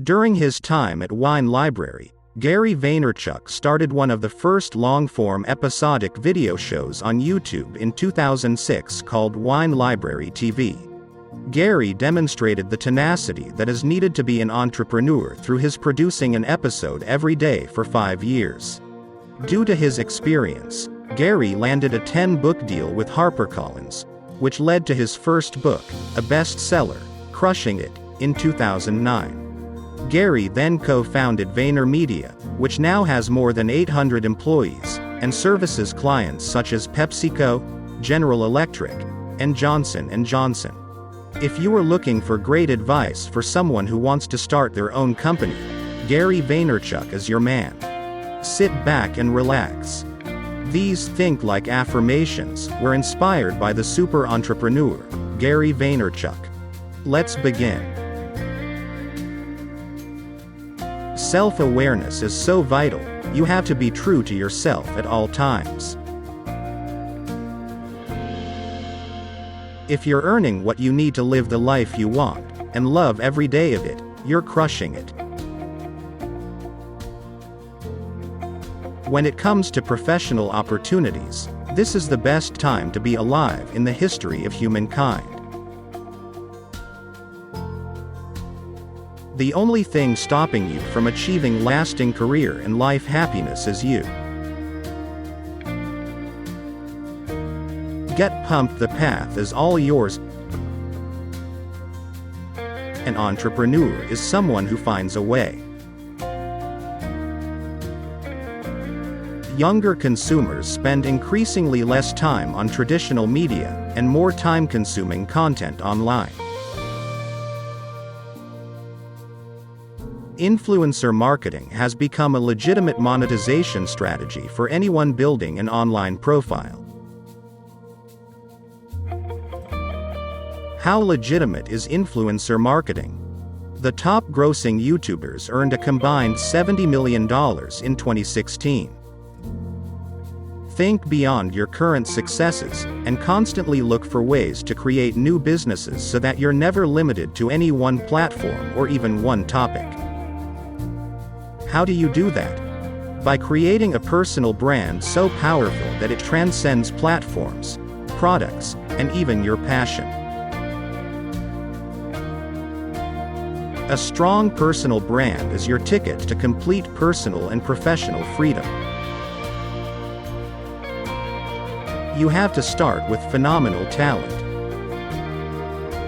During his time at Wine Library, Gary Vaynerchuk started one of the first long-form episodic video shows on YouTube in 2006 called WineLibraryTV. Gary demonstrated the tenacity that is needed to be an entrepreneur through his producing an episode every day for 5 years. Due to his experience, Gary landed a 10-book deal with HarperCollins, which led to his first book, a bestseller, Crushing It, in 2009. Gary then co-founded VaynerMedia, which now has more than 800 employees, and services clients such as PepsiCo, General Electric, and Johnson & Johnson. If you are looking for great advice for someone who wants to start their own company, Gary Vaynerchuk is your man. Sit back and relax. These Think Like Affirmations were inspired by the super entrepreneur, Gary Vaynerchuk. Let's begin. Self-awareness is so vital, you have to be true to yourself at all times. If you're earning what you need to live the life you want, and love every day of it, you're crushing it. When it comes to professional opportunities, this is the best time to be alive in the history of humankind. The only thing stopping you from achieving lasting career and life happiness is you. Get pumped, the path is all yours. An entrepreneur is someone who finds a way. Younger consumers spend increasingly less time on traditional media, and more time consuming content online. Influencer marketing has become a legitimate monetization strategy for anyone building an online profile. How legitimate is influencer marketing? The top grossing YouTubers earned a combined $70 million in 2016. Think beyond your current successes, and constantly look for ways to create new businesses so that you're never limited to any one platform or even one topic. How do you do that? By creating a personal brand so powerful that it transcends platforms, products, and even your passion. A strong personal brand is your ticket to complete personal and professional freedom. You have to start with phenomenal talent.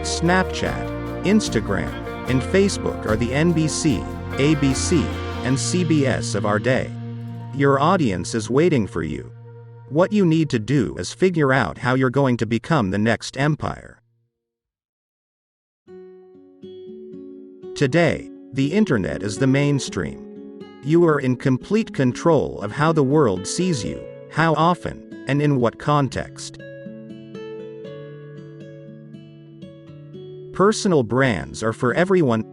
Snapchat, Instagram, and Facebook are the NBC, ABC, and CBS of our day. Your audience is waiting for you. What you need to do is figure out how you're going to become the next empire. Today, the internet is the mainstream. You are in complete control of how the world sees you, how often, and in what context. Personal brands are for everyone.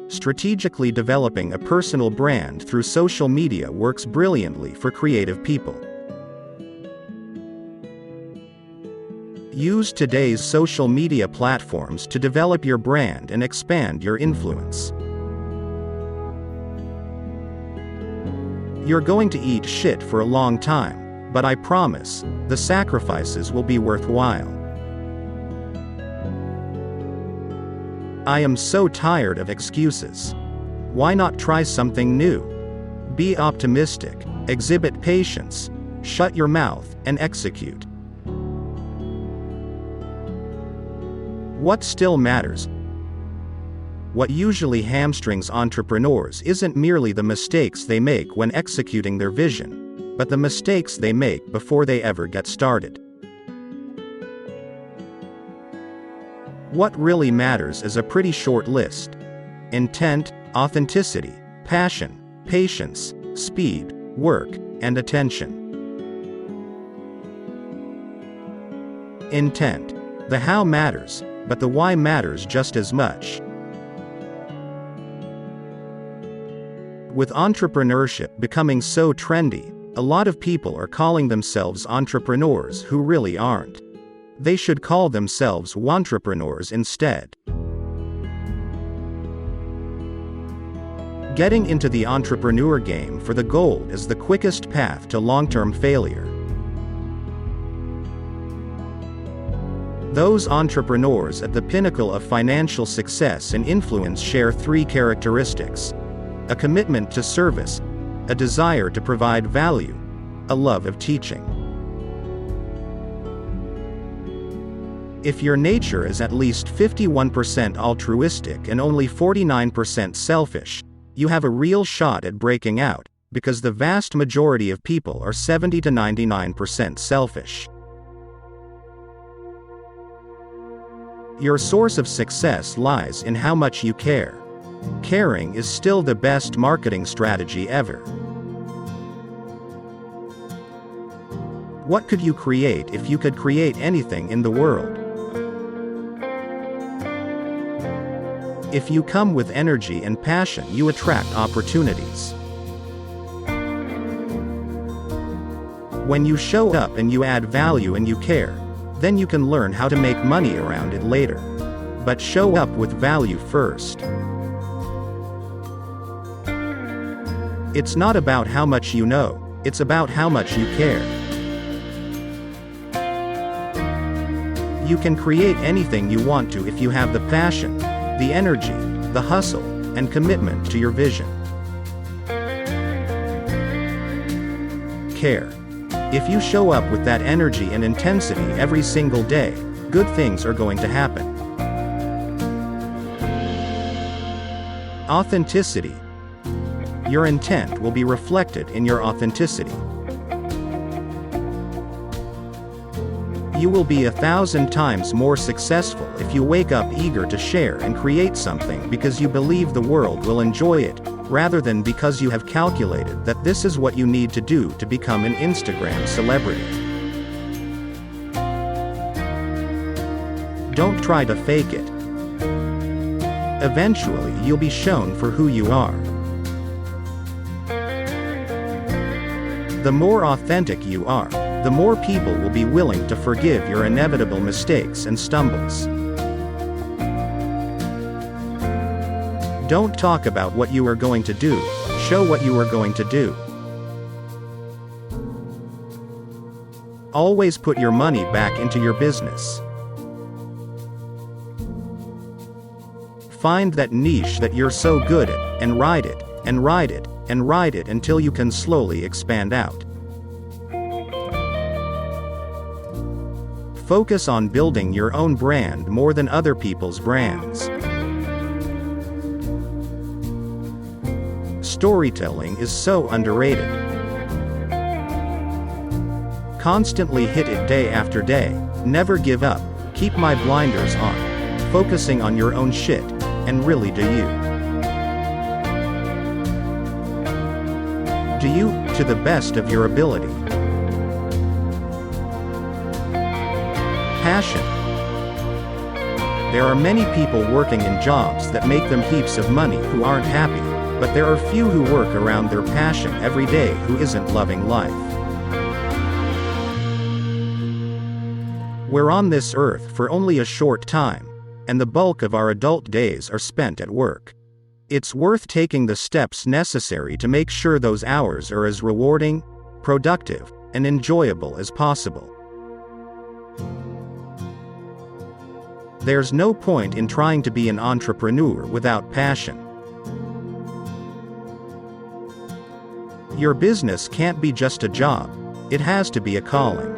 Strategically developing a personal brand through social media works brilliantly for creative people. Use today's social media platforms to develop your brand and expand your influence. You're going to eat shit for a long time, but I promise, the sacrifices will be worthwhile. I am so tired of excuses. Why not try something new? Be optimistic, exhibit patience, shut your mouth, and execute. What still matters? What usually hamstrings entrepreneurs isn't merely the mistakes they make when executing their vision, but the mistakes they make before they ever get started. What really matters is a pretty short list: intent, authenticity, passion, patience, speed, work, and attention. Intent. The how matters, but the why matters just as much. With entrepreneurship becoming so trendy, a lot of people are calling themselves entrepreneurs who really aren't. They should call themselves wantrepreneurs instead. Getting into the entrepreneur game for the gold is the quickest path to long-term failure. Those entrepreneurs at the pinnacle of financial success and influence share three characteristics: a commitment to service, a desire to provide value, a love of teaching. If your nature is at least 51% altruistic and only 49% selfish, you have a real shot at breaking out, because the vast majority of people are 70 to 99% selfish. Your source of success lies in how much you care. Caring is still the best marketing strategy ever. What could you create if you could create anything in the world? If you come with energy and passion, you attract opportunities. When you show up and you add value and you care, then you can learn how to make money around it later. But show up with value first. It's not about how much you know, it's about how much you care. You can create anything you want to if you have the passion, the energy, the hustle, and commitment to your vision. Care. If you show up with that energy and intensity every single day, good things are going to happen. Authenticity. Your intent will be reflected in your authenticity. You will be 1,000 times more successful if you wake up eager to share and create something because you believe the world will enjoy it, rather than because you have calculated that this is what you need to do to become an Instagram celebrity. Don't try to fake it. Eventually, you'll be shown for who you are. The more authentic you are, the more people will be willing to forgive your inevitable mistakes and stumbles. Don't talk about what you are going to do, show what you are going to do. Always put your money back into your business. Find that niche that you're so good at, and ride it, and ride it, and ride it until you can slowly expand out. Focus on building your own brand more than other people's brands. Storytelling is so underrated. Constantly hit it day after day, never give up, keep my blinders on, focusing on your own shit, and really do you. Do you, to the best of your ability. Passion. There are many people working in jobs that make them heaps of money who aren't happy, but there are few who work around their passion every day who isn't loving life. We're on this earth for only a short time, and the bulk of our adult days are spent at work. It's worth taking the steps necessary to make sure those hours are as rewarding, productive, and enjoyable as possible. There's no point in trying to be an entrepreneur without passion. Your business can't be just a job, it has to be a calling.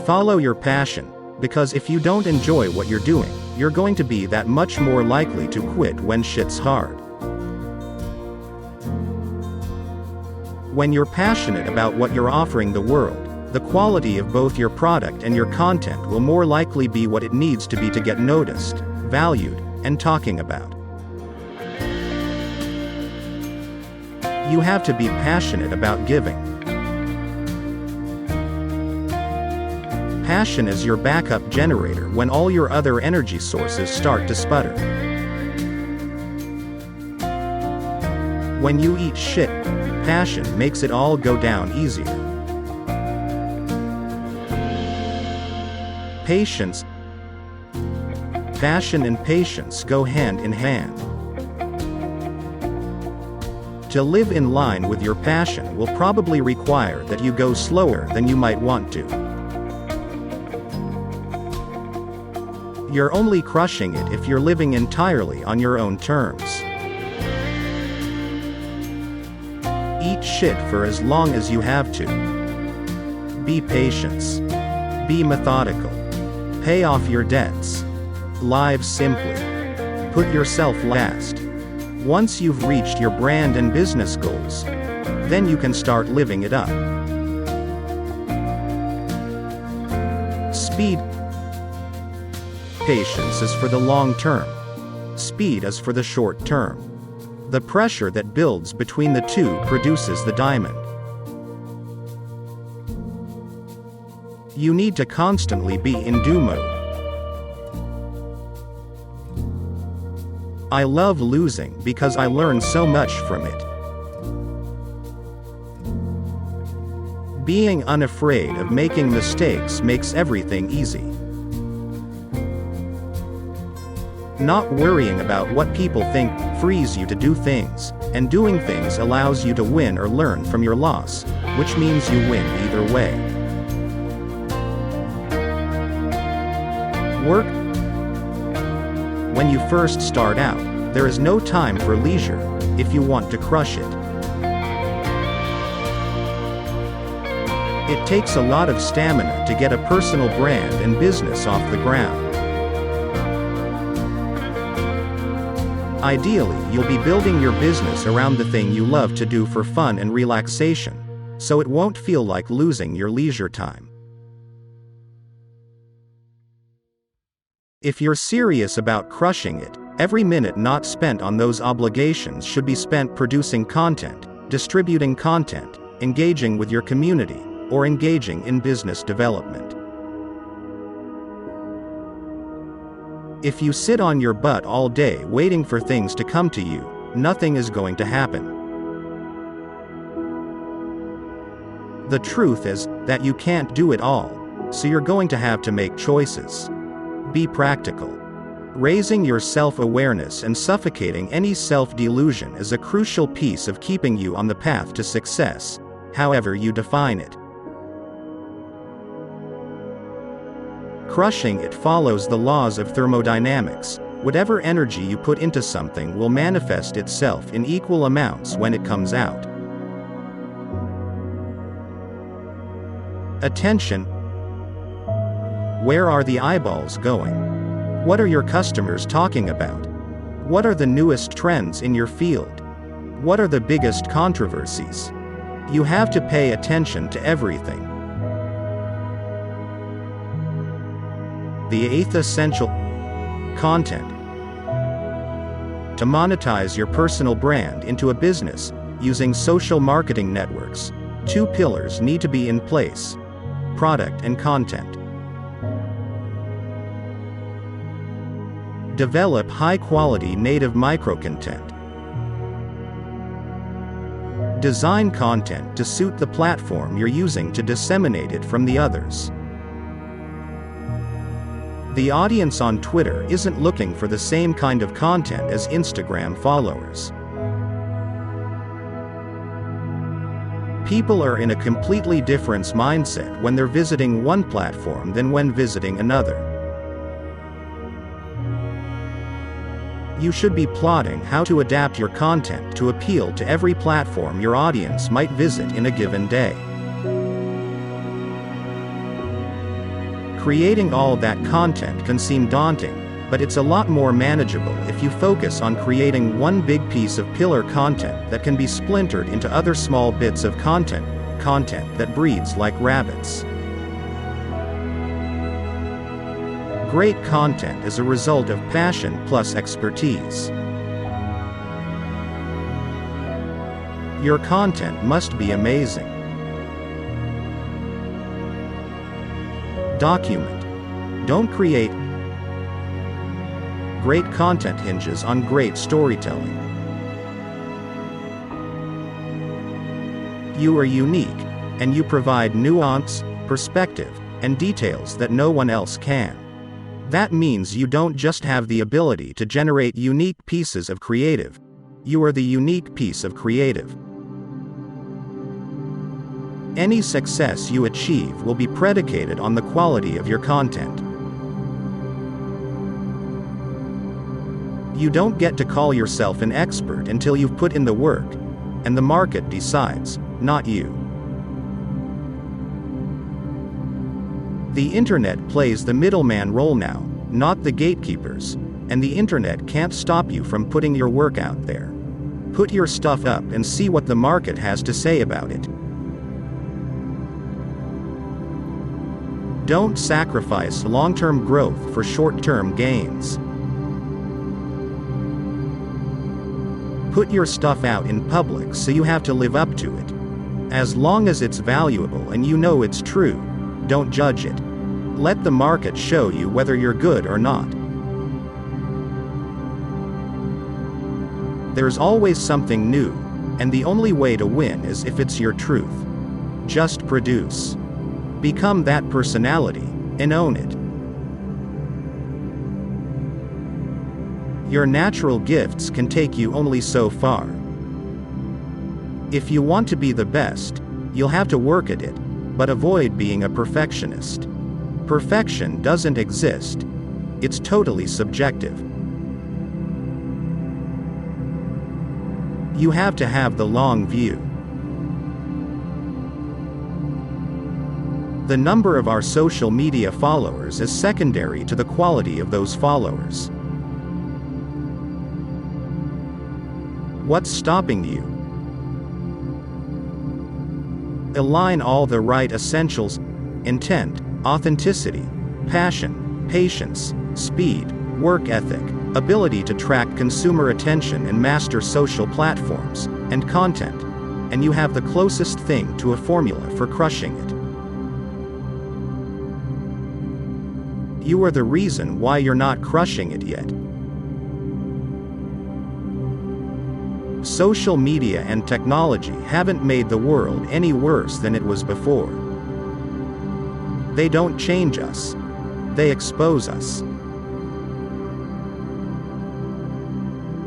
Follow your passion, because if you don't enjoy what you're doing, you're going to be that much more likely to quit when shit's hard. When you're passionate about what you're offering the world, the quality of both your product and your content will more likely be what it needs to be to get noticed, valued, and talking about. You have to be passionate about giving. Passion is your backup generator when all your other energy sources start to sputter. When you eat shit, passion makes it all go down easier. Patience. Passion and patience go hand in hand. To live in line with your passion will probably require that you go slower than you might want to. You're only crushing it if you're living entirely on your own terms. Eat shit for as long as you have to. Be patient. Be methodical. Pay off your debts. Live simply. Put yourself last. Once you've reached your brand and business goals, then you can start living it up. Speed. Patience is for the long term. Speed is for the short term. The pressure that builds between the two produces the diamond. You need to constantly be in do mode. I love losing because I learn so much from it. Being unafraid of making mistakes makes everything easy. Not worrying about what people think frees you to do things, and doing things allows you to win or learn from your loss, which means you win either way. Work. When you first start out, there is no time for leisure, if you want to crush it. It takes a lot of stamina to get a personal brand and business off the ground. Ideally, you'll be building your business around the thing you love to do for fun and relaxation, so it won't feel like losing your leisure time. If you're serious about crushing it, every minute not spent on those obligations should be spent producing content, distributing content, engaging with your community, or engaging in business development. If you sit on your butt all day waiting for things to come to you, nothing is going to happen. The truth is that you can't do it all, so you're going to have to make choices. Be practical. Raising your self-awareness and suffocating any self-delusion is a crucial piece of keeping you on the path to success, however you define it. Crushing it follows the laws of thermodynamics. Whatever energy you put into something will manifest itself in equal amounts when it comes out. Attention. Where are the eyeballs going? What are your customers talking about? What are the newest trends in your field? What are the biggest controversies? You have to pay attention to everything. The eighth essential: content. To monetize your personal brand into a business, using social marketing networks, two pillars need to be in place: product and content. Develop high-quality native microcontent. Design content to suit the platform you're using to disseminate it from the others. The audience on Twitter isn't looking for the same kind of content as Instagram followers. People are in a completely different mindset when they're visiting one platform than when visiting another. You should be plotting how to adapt your content to appeal to every platform your audience might visit in a given day. Creating all that content can seem daunting, but it's a lot more manageable if you focus on creating one big piece of pillar content that can be splintered into other small bits of content that breeds like rabbits. Great content is a result of passion plus expertise. Your content must be amazing. Document. Don't create. Great content hinges on great storytelling. You are unique, and you provide nuance, perspective, and details that no one else can. That means you don't just have the ability to generate unique pieces of creative. You are the unique piece of creative. Any success you achieve will be predicated on the quality of your content. You don't get to call yourself an expert until you've put in the work, and the market decides, not you. The internet plays the middleman role now, not the gatekeepers, and the internet can't stop you from putting your work out there. Put your stuff up and see what the market has to say about it. Don't sacrifice long-term growth for short-term gains. Put your stuff out in public so you have to live up to it. As long as it's valuable and you know it's true, don't judge it. Let the market show you whether you're good or not. There's always something new, and the only way to win is if it's your truth. Just produce. Become that personality, and own it. Your natural gifts can take you only so far. If you want to be the best, you'll have to work at it, but avoid being a perfectionist. Perfection doesn't exist. It's totally subjective. You have to have the long view. The number of our social media followers is secondary to the quality of those followers. What's stopping you? Align all the right essentials: intent, authenticity, passion, patience, speed, work ethic, ability to track consumer attention and master social platforms, and content, and you have the closest thing to a formula for crushing it. You are the reason why you're not crushing it yet. Social media and technology haven't made the world any worse than it was before. They don't change us. They expose us.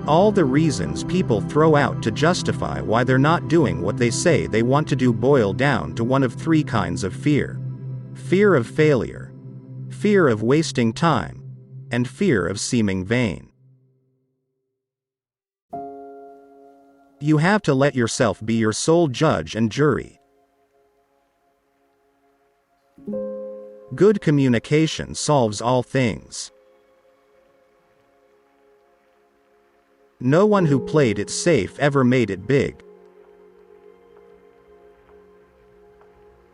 All the reasons people throw out to justify why they're not doing what they say they want to do boil down to one of three kinds of fear. Fear of failure, fear of wasting time, and fear of seeming vain. You have to let yourself be your sole judge and jury. Good communication solves all things. No one who played it safe ever made it big.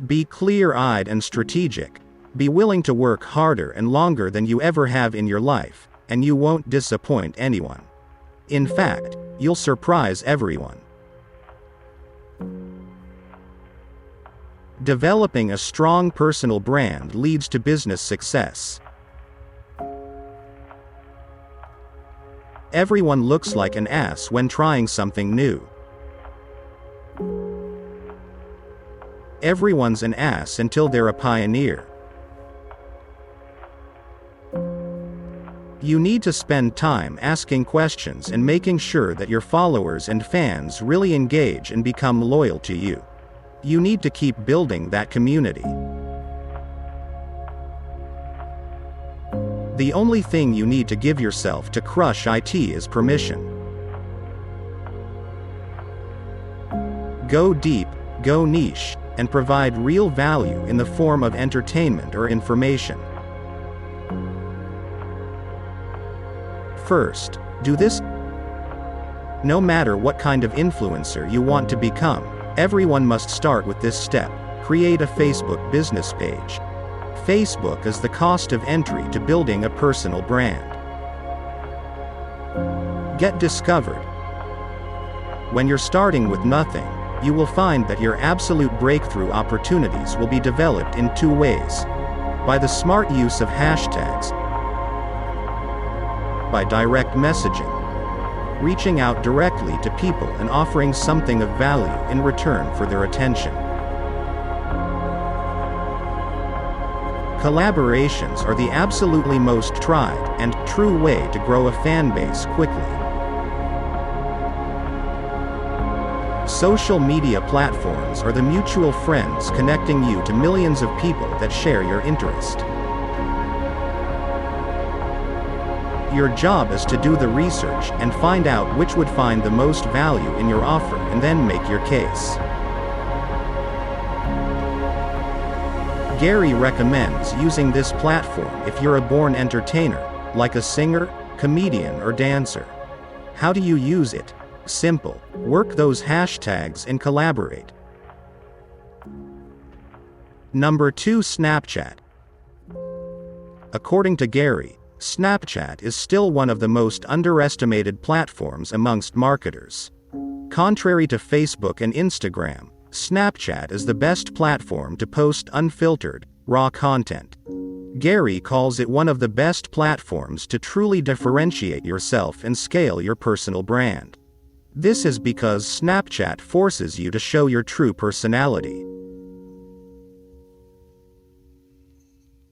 Be clear-eyed and strategic. Be willing to work harder and longer than you ever have in your life, and you won't disappoint anyone. In fact, you'll surprise everyone. Developing a strong personal brand leads to business success. Everyone looks like an ass when trying something new. Everyone's an ass until they're a pioneer. You need to spend time asking questions and making sure that your followers and fans really engage and become loyal to you. You need to keep building that community. The only thing you need to give yourself to crush it is permission. Go deep, go niche, and provide real value in the form of entertainment or information. First, do this. No matter what kind of influencer you want to become, everyone must start with this step: create a Facebook business page. Facebook is the cost of entry to building a personal brand. Get discovered. When you're starting with nothing, you will find that your absolute breakthrough opportunities will be developed in two ways: by the smart use of hashtags, by direct messaging, reaching out directly to people and offering something of value in return for their attention. Collaborations are the absolutely most tried and true way to grow a fan base quickly. Social media platforms are the mutual friends connecting you to millions of people that share your interest. Your job is to do the research and find out which would find the most value in your offer and then make your case. Gary recommends using this platform if you're a born entertainer, like a singer, comedian, or dancer. How do you use it? Simple. Work those hashtags and collaborate. Number 2. Snapchat. According to Gary, Snapchat is still one of the most underestimated platforms amongst marketers. Contrary to Facebook and Instagram, Snapchat is the best platform to post unfiltered, raw content. Gary calls it one of the best platforms to truly differentiate yourself and scale your personal brand. This is because Snapchat forces you to show your true personality.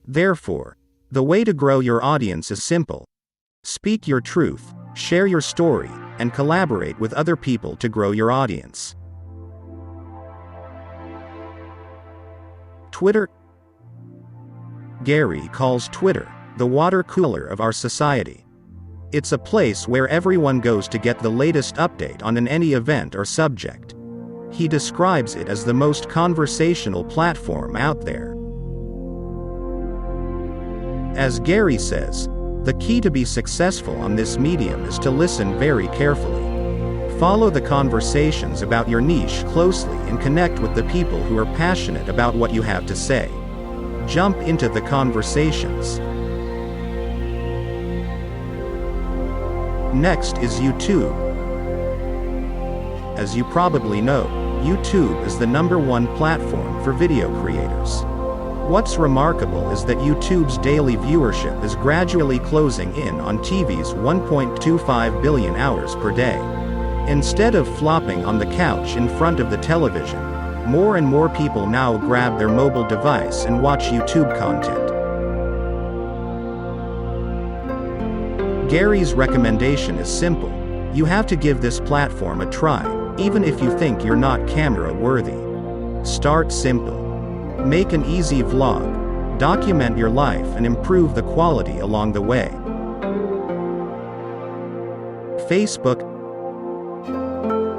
Therefore, the way to grow your audience is simple. Speak your truth, share your story, and collaborate with other people to grow your audience. Twitter. Gary calls Twitter the water cooler of our society. It's a place where everyone goes to get the latest update on any event or subject. He describes it as the most conversational platform out there. As Gary says, the key to be successful on this medium is to listen very carefully. Follow the conversations about your niche closely and connect with the people who are passionate about what you have to say. Jump into the conversations. Next is YouTube. As you probably know, YouTube is the #1 platform for video creators. What's remarkable is that YouTube's daily viewership is gradually closing in on TV's 1.25 billion hours per day. Instead of flopping on the couch in front of the television, more and more people now grab their mobile device and watch YouTube content. Gary's recommendation is simple. You have to give this platform a try, even if you think you're not camera worthy. Start simple. Make an easy vlog, document your life and improve the quality along the way. Facebook.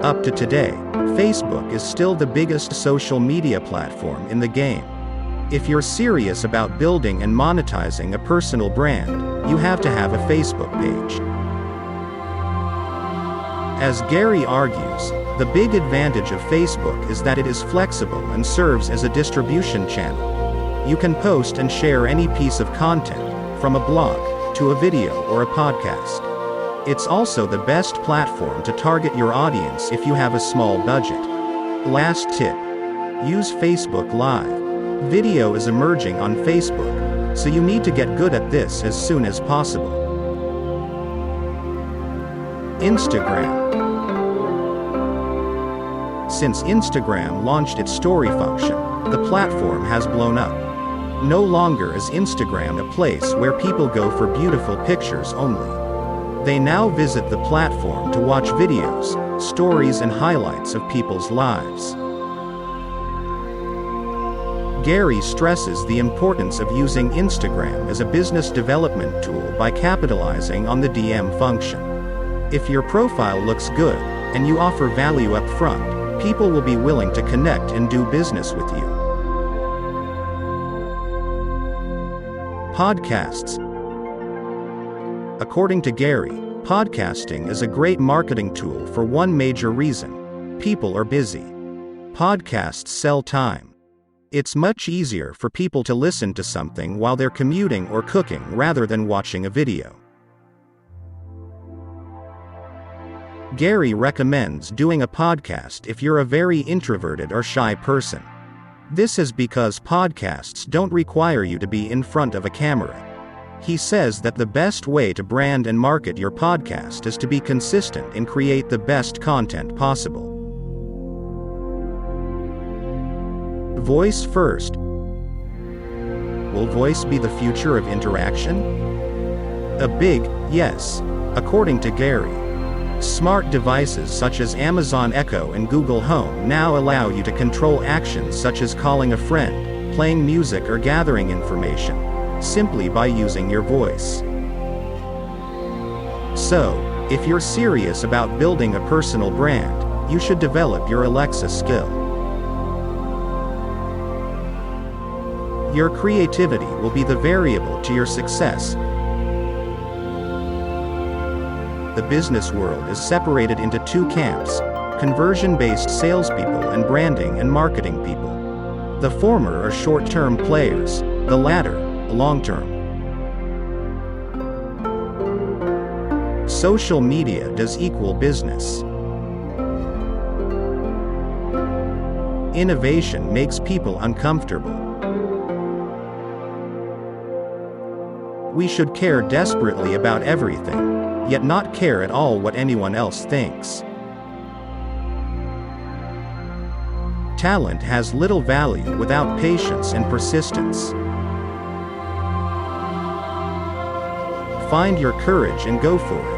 Up to today, Facebook is still the biggest social media platform in the game. If you're serious about building and monetizing a personal brand, you have to have a Facebook page. As Gary argues, the big advantage of Facebook is that it is flexible and serves as a distribution channel. You can post and share any piece of content, from a blog to a video or a podcast. It's also the best platform to target your audience if you have a small budget. Last tip. Use Facebook Live. Video is emerging on Facebook, so you need to get good at this as soon as possible. Instagram. Since Instagram launched its story function, the platform has blown up. No longer is Instagram a place where people go for beautiful pictures only. They now visit the platform to watch videos, stories and highlights of people's lives. Gary stresses the importance of using Instagram as a business development tool by capitalizing on the DM function. If your profile looks good, and you offer value up front, people will be willing to connect and do business with you. Podcasts. According to Gary, podcasting is a great marketing tool for one major reason: people are busy. Podcasts sell time. It's much easier for people to listen to something while they're commuting or cooking rather than watching a video. Gary recommends doing a podcast if you're a very introverted or shy person. This is because podcasts don't require you to be in front of a camera. He says that the best way to brand and market your podcast is to be consistent and create the best content possible. Voice first. will voice be the future of interaction? A big yes, according to Gary. Smart devices such as Amazon Echo and Google Home now allow you to control actions such as calling a friend, playing music or gathering information, simply by using your voice. So, if you're serious about building a personal brand, you should develop your Alexa skill. Your creativity will be the variable to your success. The business world is separated into two camps: conversion-based salespeople and branding and marketing people. The former are short-term players, the latter, long-term. Social media does equal business. Innovation makes people uncomfortable. We should care desperately about everything, yet not care at all what anyone else thinks. Talent has little value without patience and persistence. Find your courage and go for it.